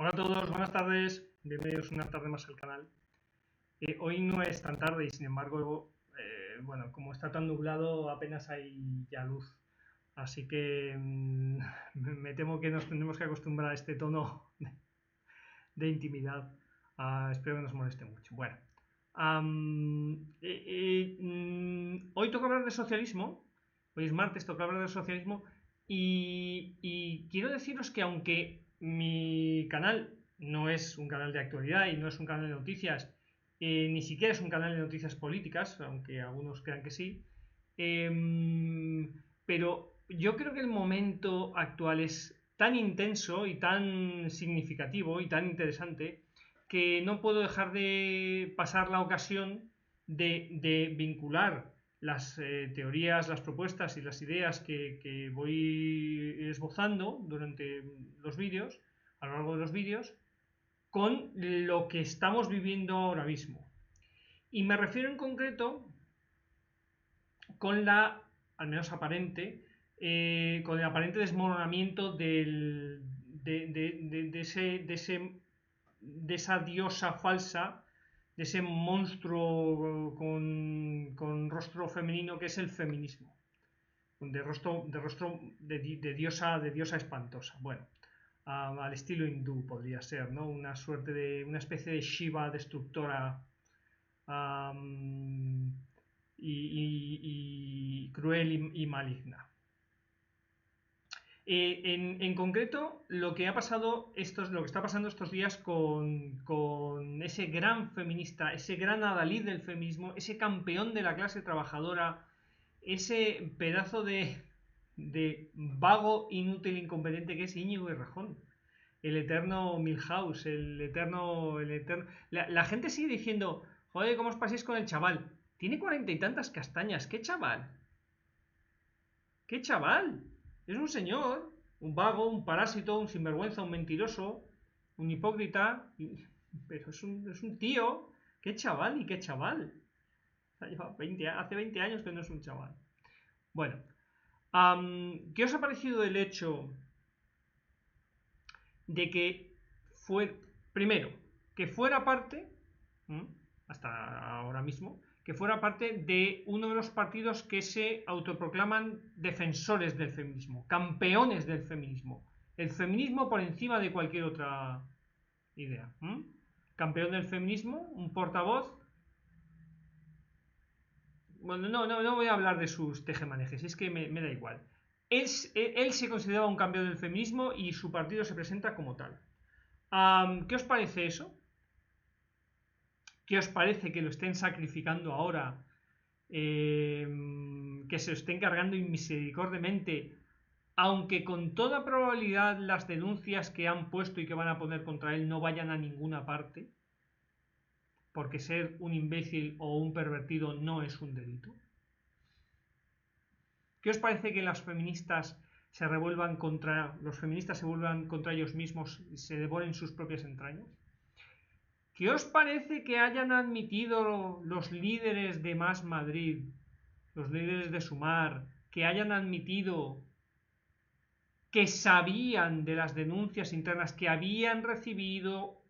Hola a todos, buenas tardes, bienvenidos una tarde más al canal. Hoy no es tan tarde y sin embargo, bueno, como está tan nublado apenas hay ya luz. Así que me temo que nos tendremos que acostumbrar a este tono de intimidad. Espero que no os moleste mucho. Bueno, hoy toca hablar de socialismo. Hoy es martes, toca hablar de socialismo. Y quiero deciros que aunque mi canal no es un canal de actualidad y no es un canal de noticias, ni siquiera es un canal de noticias políticas, aunque algunos crean que sí, pero yo creo que el momento actual es tan intenso y tan significativo y tan interesante que no puedo dejar de pasar la ocasión de vincular las teorías, las propuestas y las ideas que voy esbozando durante los vídeos, a lo largo de los vídeos, con lo que estamos viviendo ahora mismo. Y me refiero en concreto con la, al menos aparente, con el aparente desmoronamiento de esa diosa falsa, de ese monstruo con rostro femenino que es el feminismo, de diosa espantosa. Bueno, al estilo hindú podría ser, ¿no? Una especie de Shiva destructora, um, y cruel y maligna. En concreto, lo que está pasando estos días con ese gran feminista, ese gran adalid del feminismo, ese campeón de la clase trabajadora, ese pedazo de vago, inútil, incompetente que es Íñigo Errejón, el eterno Milhouse, la gente sigue diciendo, joder, ¿cómo os pasáis con el chaval? Tiene 40 y tantas castañas, ¿qué chaval? ¿Qué chaval? Es un señor, un vago, un parásito, un sinvergüenza, un mentiroso, un hipócrita, pero es un tío. ¿Qué chaval y qué chaval? Hace 20 años que no es un chaval. Bueno, ¿qué os ha parecido el hecho de que primero, que fuera parte, hasta ahora mismo, que fuera parte de uno de los partidos que se autoproclaman defensores del feminismo, campeones del feminismo, el feminismo por encima de cualquier otra idea, campeón del feminismo, un portavoz. Bueno, no voy a hablar de sus tejemanejes, es que me da igual. Él se consideraba un campeón del feminismo y su partido se presenta como tal. ¿Qué os parece eso? ¿Qué os parece que lo estén sacrificando ahora? Que se lo estén cargando inmisericordiamente, aunque con toda probabilidad las denuncias que han puesto y que van a poner contra él no vayan a ninguna parte, porque ser un imbécil o un pervertido no es un delito. ¿Qué os parece que las feministas los feministas se vuelvan contra ellos mismos y se devoren sus propias entrañas? ¿Qué os parece que hayan admitido los líderes de Más Madrid, los líderes de Sumar, que hayan admitido que sabían de las denuncias internas que habían recibido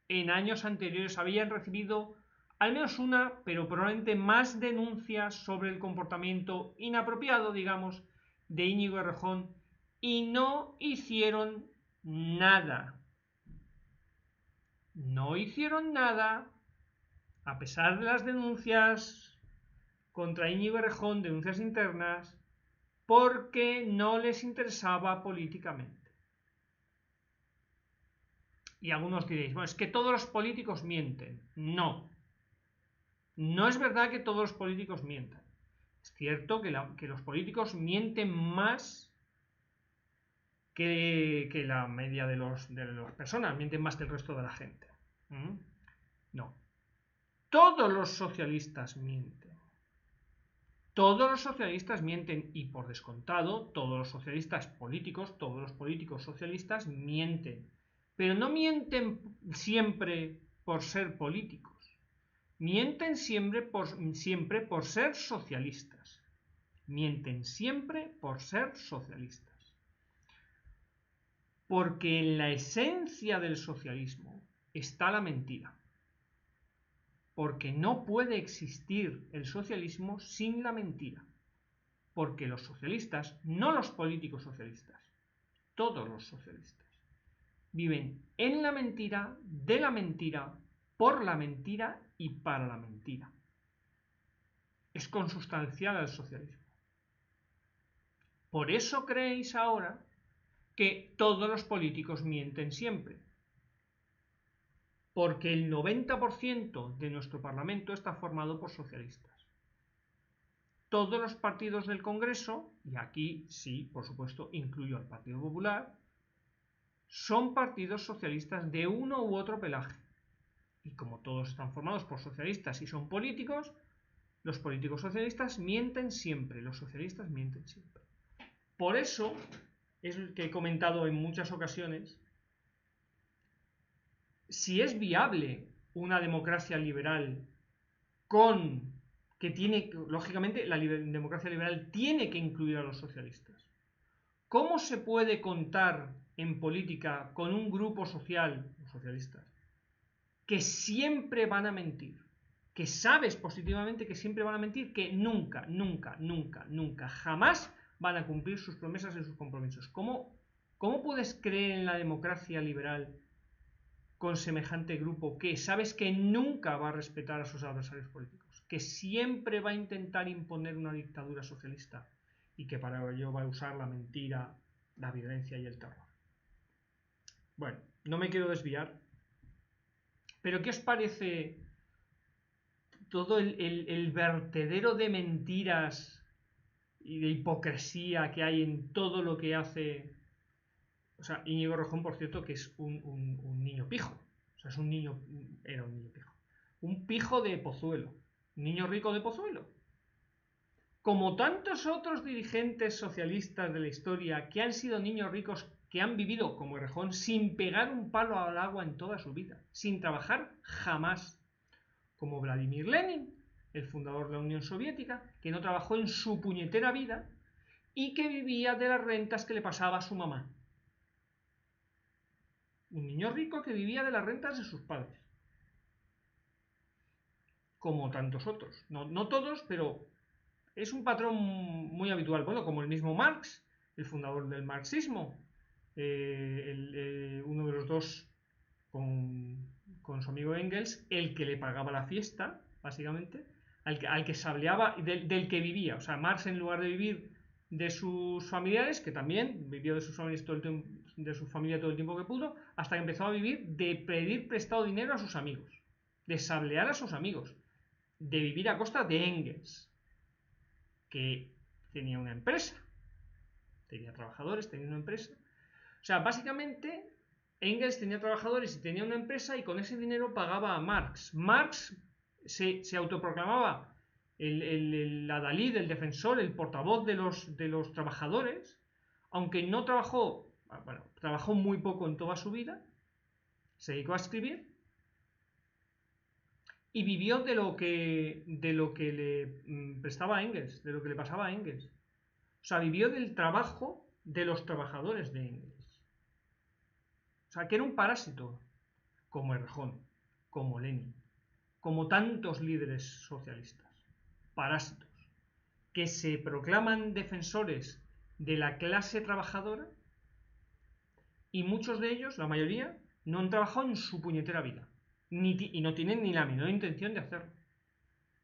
en años anteriores, habían recibido al menos una, pero probablemente más denuncias sobre el comportamiento inapropiado, digamos, de Íñigo Errejón y no hicieron nada? No hicieron nada, a pesar de las denuncias contra Íñigo Errejón, denuncias internas, porque no les interesaba políticamente. Y algunos diréis, bueno, es que todos los políticos mienten. No. No es verdad que todos los políticos mientan. Es cierto que los políticos mienten más que la media de las personas, mienten más que el resto de la gente. No. Todos los socialistas mienten. Todos los socialistas mienten y por descontado, todos los socialistas políticos, todos los políticos socialistas mienten. Pero no mienten siempre por ser políticos. Mienten siempre por ser socialistas. Mienten siempre por ser socialistas. Porque en la esencia del socialismo está la mentira. Porque no puede existir el socialismo sin la mentira. Porque los socialistas, no los políticos socialistas, todos los socialistas, viven en la mentira, de la mentira, por la mentira y para la mentira. Es consustancial al socialismo. Por eso creéis ahora que todos los políticos mienten siempre. Porque el 90% de nuestro Parlamento está formado por socialistas. Todos los partidos del Congreso, y aquí sí, por supuesto, incluyo al Partido Popular, son partidos socialistas de uno u otro pelaje. Y como todos están formados por socialistas y son políticos, los políticos socialistas mienten siempre, los socialistas mienten siempre. Por eso es lo que he comentado en muchas ocasiones, si es viable una democracia liberal que tiene, lógicamente, la democracia liberal tiene que incluir a los socialistas. ¿Cómo se puede contar en política con un grupo social, los socialistas, que siempre van a mentir? Que sabes positivamente que siempre van a mentir, que nunca, nunca, nunca, nunca, jamás van a cumplir sus promesas y sus compromisos. ¿Cómo puedes creer en la democracia liberal con semejante grupo que sabes que nunca va a respetar a sus adversarios políticos, que siempre va a intentar imponer una dictadura socialista y que para ello va a usar la mentira, la violencia y el terror? Bueno, no me quiero desviar, pero ¿qué os parece todo el vertedero de mentiras y de hipocresía que hay en todo lo que hace? O sea, Íñigo Errejón, por cierto, que es un niño pijo. O sea, era un niño pijo. Un pijo de Pozuelo. Un niño rico de Pozuelo. Como tantos otros dirigentes socialistas de la historia que han sido niños ricos que han vivido, como Errejón, sin pegar un palo al agua en toda su vida. Sin trabajar jamás. Como Vladimir Lenin, el fundador de la Unión Soviética, que no trabajó en su puñetera vida y que vivía de las rentas que le pasaba a su mamá. Un niño rico que vivía de las rentas de sus padres. Como tantos otros. No todos, pero es un patrón muy habitual. Bueno, como el mismo Marx, el fundador del marxismo. Uno de los dos con su amigo Engels, el que le pagaba la fiesta, básicamente, al que sableaba, del que vivía. O sea, Marx, en lugar de vivir de sus familiares, que también vivió de sus familiares todo el tiempo, de su familia todo el tiempo que pudo, hasta que empezó a vivir de pedir prestado dinero a sus amigos, de sablear a sus amigos, de vivir a costa de Engels, que tenía una empresa, tenía trabajadores, tenía una empresa. O sea, básicamente Engels tenía trabajadores y tenía una empresa y con ese dinero pagaba a Marx. Marx se autoproclamaba el adalid, el defensor, el portavoz de los trabajadores, aunque no trabajó, bueno, trabajó muy poco en toda su vida, se dedicó a escribir y vivió de lo que le prestaba a Engels, de lo que le pasaba a Engels. O sea, vivió del trabajo de los trabajadores de Engels. O sea, que era un parásito, como Errejón, como Lenin, como tantos líderes socialistas. Parásitos, que se proclaman defensores de la clase trabajadora y muchos de ellos, la mayoría, no han trabajado en su puñetera vida y no tienen ni la menor intención de hacerlo,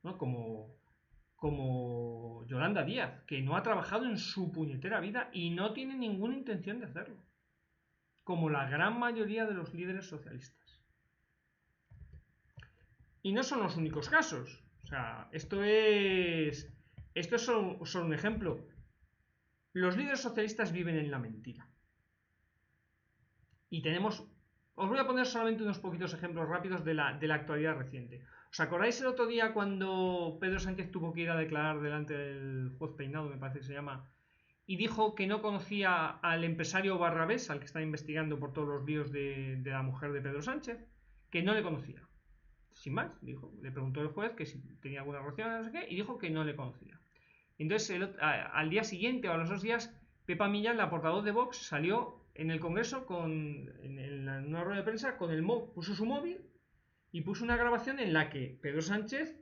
¿no? Como Yolanda Díaz, que no ha trabajado en su puñetera vida y no tiene ninguna intención de hacerlo, como la gran mayoría de los líderes socialistas. Y no son los únicos casos. O sea, esto es solo un ejemplo. Los líderes socialistas viven en la mentira. Y os voy a poner solamente unos poquitos ejemplos rápidos de la actualidad reciente. ¿Os acordáis el otro día cuando Pedro Sánchez tuvo que ir a declarar delante del juez Peinado, me parece que se llama, y dijo que no conocía al empresario Barrabés, al que está investigando por todos los líos de la mujer de Pedro Sánchez, que no le conocía? Sin más, dijo, le preguntó el juez que si tenía alguna relación, no sé qué, y dijo que no le conocía. Entonces, al día siguiente o a los 2 días, Pepa Millán, la portavoz de Vox, salió en el Congreso, en una rueda de prensa, puso su móvil y puso una grabación en la que Pedro Sánchez,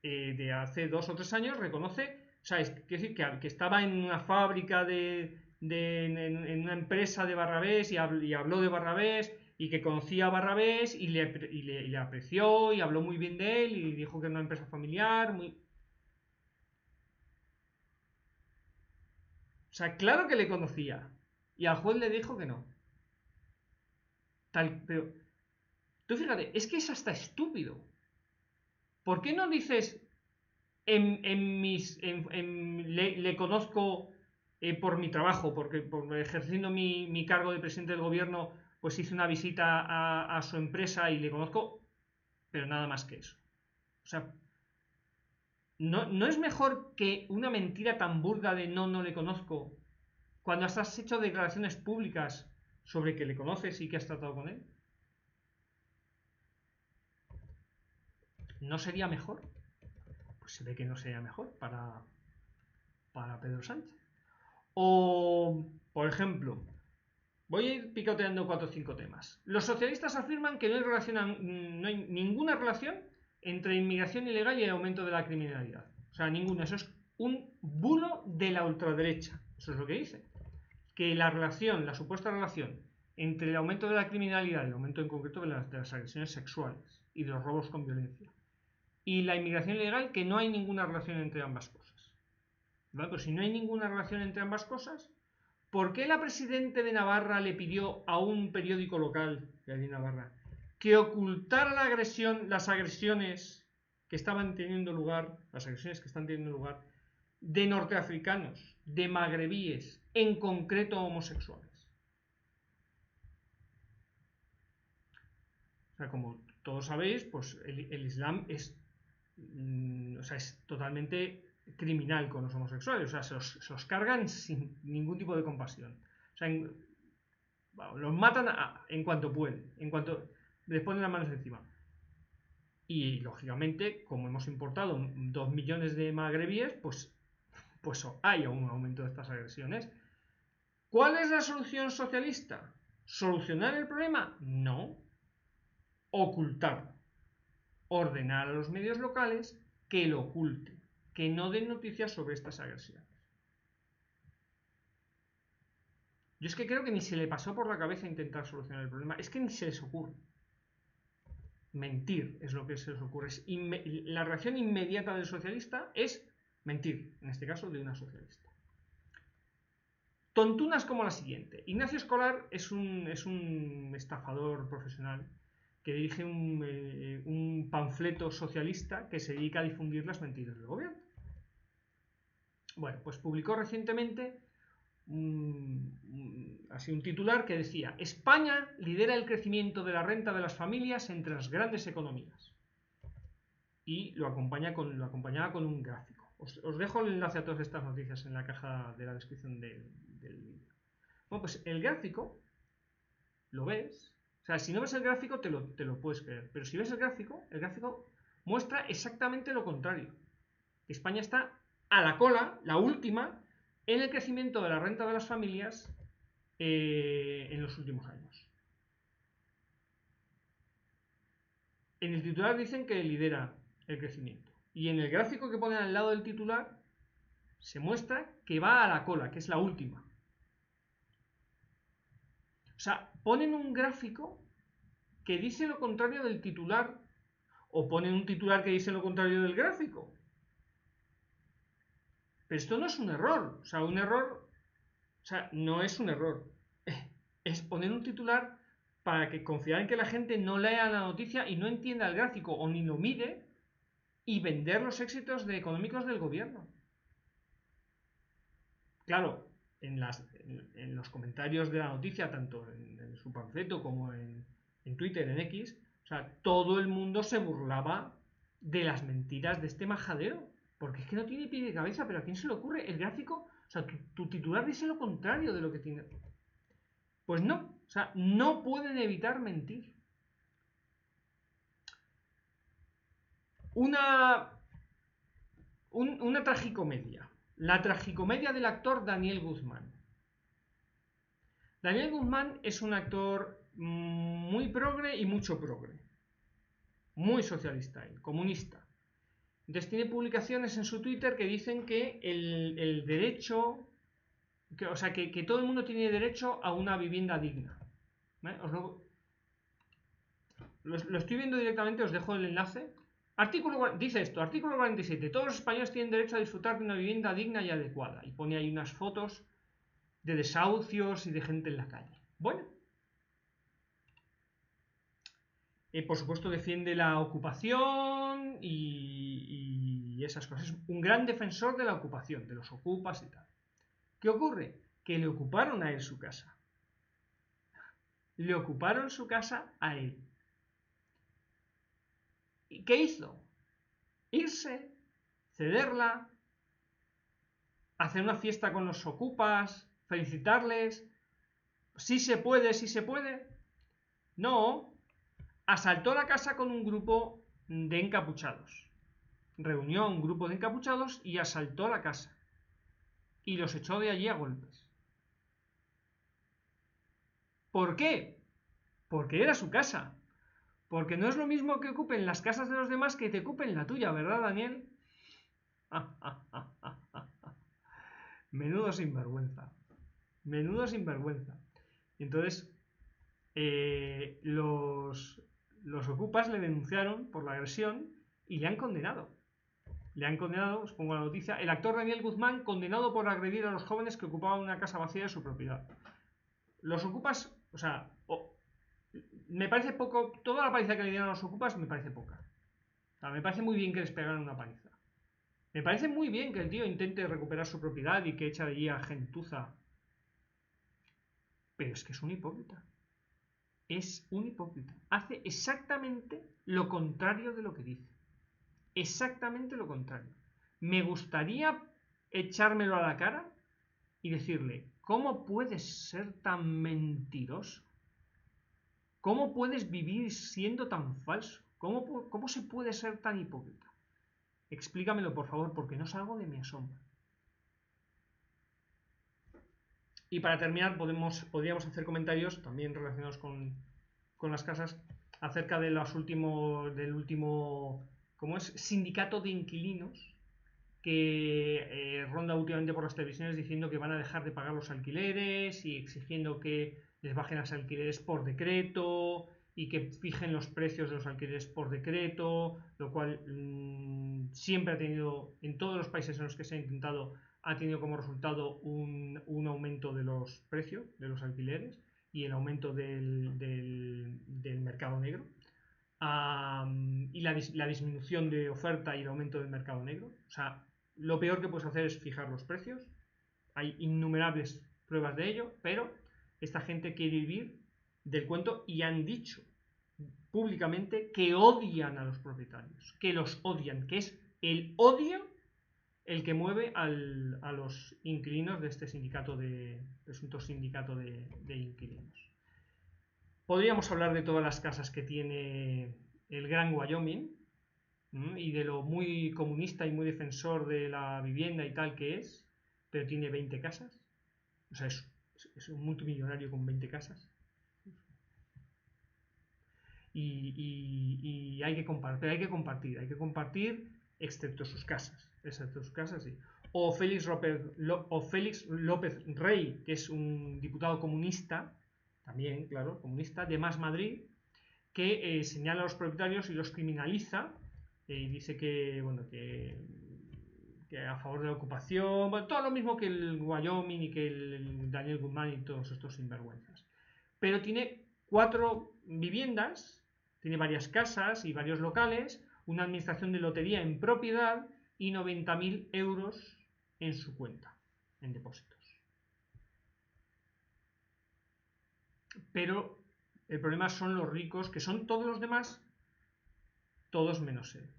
de hace 2 o 3 años, reconoce, o sea, decir, que estaba en una fábrica en una empresa de Barrabés y habló de Barrabés y que conocía a Barrabés y le apreció y habló muy bien de él y dijo que era una empresa familiar, muy... O sea, claro que le conocía. Y al juez le dijo que no. Pero tú fíjate, es que es hasta estúpido. ¿Por qué no dices le conozco por mi trabajo, porque ejerciendo mi cargo de presidente del gobierno, pues hice una visita a su empresa y le conozco, pero nada más que eso? O sea, ¿no es mejor que una mentira tan burda de no le conozco, cuando has hecho declaraciones públicas sobre que le conoces y que has tratado con él? ¿No sería mejor? Pues se ve que no sería mejor para Pedro Sánchez. O, por ejemplo, voy a ir picoteando 4 o 5 temas. Los socialistas afirman que no hay ninguna relación entre inmigración ilegal y el aumento de la criminalidad. O sea, ninguna. Eso es un bulo de la ultraderecha. Eso es lo que dice. Que la supuesta relación entre el aumento de la criminalidad, el aumento en concreto de las agresiones sexuales y de los robos con violencia, y la inmigración ilegal, que no hay ninguna relación entre ambas cosas. ¿Vale? Pues si no hay ninguna relación entre ambas cosas, ¿por qué la presidenta de Navarra le pidió a un periódico local de allí Navarra que ocultara las agresiones que estaban teniendo lugar, de norteafricanos, de magrebíes, en concreto homosexuales? O sea, como todos sabéis, pues el Islam es totalmente criminal con los homosexuales. O sea, se los cargan sin ningún tipo de compasión. O sea, los matan en cuanto pueden, en cuanto les ponen las manos encima. Y lógicamente, como hemos importado 2 millones de magrebíes, pues hay un aumento de estas agresiones. ¿Cuál es la solución socialista? ¿Solucionar el problema? No. Ocultarlo. Ordenar a los medios locales que lo oculten, que no den noticias sobre estas agresiones. Yo es que creo que ni se le pasó por la cabeza intentar solucionar el problema, es que ni se les ocurre. Mentir es lo que se les ocurre. La reacción inmediata del socialista es mentir, en este caso de una socialista. Tontunas como la siguiente. Ignacio Escolar es un estafador profesional que dirige un panfleto socialista que se dedica a difundir las mentiras del gobierno. Bueno, pues publicó recientemente así un titular que decía: España lidera el crecimiento de la renta de las familias entre las grandes economías. Y lo acompañaba con un gráfico. Os dejo el enlace a todas estas noticias en la caja de la descripción del vídeo. Bueno, pues el gráfico lo ves. O sea, si no ves el gráfico te lo puedes creer. Pero si ves el gráfico muestra exactamente lo contrario. España está a la cola, la última, en el crecimiento de la renta de las familias en los últimos años. En el titular dicen que lidera el crecimiento. Y en el gráfico que ponen al lado del titular se muestra que va a la cola, que es la última. O sea, ponen un gráfico que dice lo contrario del titular, o ponen un titular que dice lo contrario del gráfico. Pero esto no es un error. O sea, no es un error. Es poner un titular para que confiar en que la gente no lea la noticia y no entienda el gráfico o ni lo mire y vender los éxitos económicos del gobierno. Claro, en los comentarios de la noticia, tanto en su panfleto como en Twitter, en X, o sea, todo el mundo se burlaba de las mentiras de este majadero. Porque es que no tiene pie de cabeza, pero ¿a quién se le ocurre? El gráfico, o sea, tu titular dice lo contrario de lo que tiene. Pues no, o sea, no pueden evitar mentir. Una tragicomedia. La tragicomedia del actor Daniel Guzmán. Daniel Guzmán es un actor muy progre y mucho progre. Muy socialista, comunista. Entonces tiene publicaciones en su Twitter que dicen que el derecho, que todo el mundo tiene derecho a una vivienda digna. ¿Vale? Lo estoy viendo directamente, os dejo el enlace. Dice esto, artículo 47. Todos los españoles tienen derecho a disfrutar de una vivienda digna y adecuada. Y pone ahí unas fotos de desahucios y de gente en la calle. Bueno. Por supuesto defiende la ocupación y esas cosas. Es un gran defensor de la ocupación, de los ocupas y tal. ¿Qué ocurre? Que le ocuparon a él su casa. Le ocuparon su casa a él. ¿Y qué hizo? Irse, cederla, hacer una fiesta con los ocupas, felicitarles. Sí se puede, sí se puede. No, asaltó la casa con un grupo de encapuchados. Reunió a un grupo de encapuchados y asaltó la casa. Y los echó de allí a golpes. ¿Por qué? Porque era su casa. Porque no es lo mismo que ocupen las casas de los demás que te ocupen la tuya, ¿verdad, Daniel? Menudo sinvergüenza. Menudo sinvergüenza. Entonces, los ocupas le denunciaron por la agresión y le han condenado. Le han condenado, os pongo la noticia, el actor Daniel Guzmán condenado por agredir a los jóvenes que ocupaban una casa vacía de su propiedad. Los ocupas, o sea, me parece poco, toda la paliza que le dieron a los ocupas me parece poca. O sea, me parece muy bien que les pegaran una paliza. Me parece muy bien que el tío intente recuperar su propiedad y que echa de allí a gentuza. Pero es que es un hipócrita. Es un hipócrita. Hace exactamente lo contrario de lo que dice. Exactamente lo contrario. Me gustaría echármelo a la cara y decirle, ¿cómo puedes ser tan mentiroso? ¿Cómo puedes vivir siendo tan falso? ¿Cómo se puede ser tan hipócrita? Explícamelo, por favor, porque no salgo de mi asombro. Y para terminar, podríamos hacer comentarios también relacionados con las casas acerca de del último, ¿cómo es? Sindicato de inquilinos que ronda últimamente por las televisiones diciendo que van a dejar de pagar los alquileres y exigiendo que les bajen los alquileres por decreto y que fijen los precios de los alquileres por decreto, lo cual siempre ha tenido, en todos los países en los que se ha intentado, ha tenido como resultado un aumento de los precios de los alquileres y el aumento del mercado negro. Y la disminución de oferta y el aumento del mercado negro. O sea, lo peor que puedes hacer es fijar los precios. Hay innumerables pruebas de ello, pero esta gente quiere vivir del cuento y han dicho públicamente que odian a los propietarios, que los odian, que es el odio el que mueve a los inquilinos de este sindicato presunto sindicato de inquilinos. Podríamos hablar de todas las casas que tiene el Gran Wyoming y de lo muy comunista y muy defensor de la vivienda y tal que es, pero tiene 20 casas. O sea, es un multimillonario con 20 casas. Y hay que compartir, excepto sus casas. Excepto sus casas, sí. O Félix López Rey, que es un diputado comunista, también, claro, comunista, de Más Madrid, que señala a los propietarios y los criminaliza y dice que, bueno, que a favor de la ocupación, bueno, todo lo mismo que el Wyoming y que el Daniel Guzmán y todos estos sinvergüenzas. Pero tiene 4 viviendas, tiene varias casas y varios locales, una administración de lotería en propiedad y 90.000 euros en su cuenta, en depósitos. Pero el problema son los ricos, que son todos los demás, todos menos él.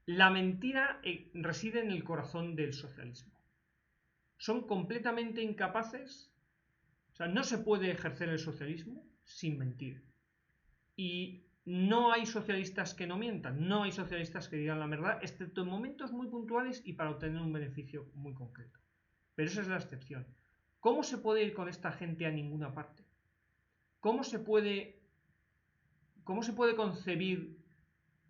La mentira reside en el corazón del socialismo. Son completamente incapaces, o sea, no se puede ejercer el socialismo sin mentir. Y no hay socialistas que no mientan, no hay socialistas que digan la verdad, excepto en momentos muy puntuales y para obtener un beneficio muy concreto. Pero esa es la excepción. ¿Cómo se puede ir con esta gente a ninguna parte? ¿Cómo se puede concebir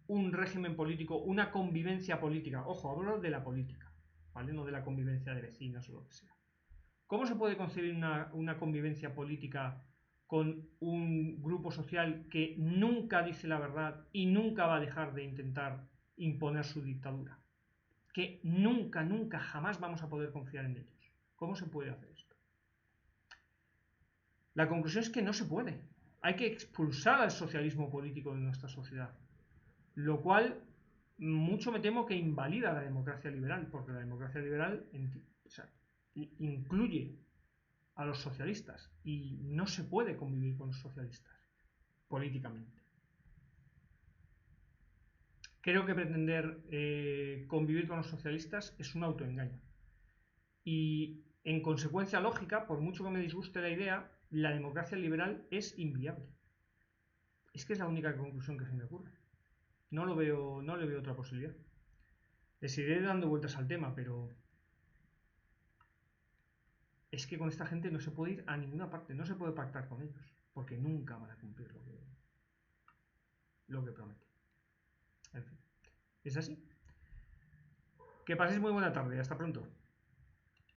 un régimen político, una convivencia política? Ojo, hablo de la política, ¿vale? No de la convivencia de vecinos o lo que sea. ¿Cómo se puede concebir una convivencia política con un grupo social que nunca dice la verdad y nunca va a dejar de intentar imponer su dictadura? Que nunca, nunca, jamás vamos a poder confiar en ellos. ¿Cómo se puede hacer esto? La conclusión es que no se puede. Hay que expulsar al socialismo político de nuestra sociedad. Lo cual, mucho me temo que invalida la democracia liberal, porque la democracia liberal incluye a los socialistas y no se puede convivir con los socialistas políticamente. Creo que pretender convivir con los socialistas es un autoengaño. Y en consecuencia lógica, por mucho que me disguste la idea, la democracia liberal es inviable. Es que es la única conclusión que se me ocurre. No le veo otra posibilidad. Le seguiré dando vueltas al tema, pero es que con esta gente no se puede ir a ninguna parte, no se puede pactar con ellos, porque nunca van a cumplir lo que prometen. En fin, es así. Que paséis muy buena tarde, hasta pronto.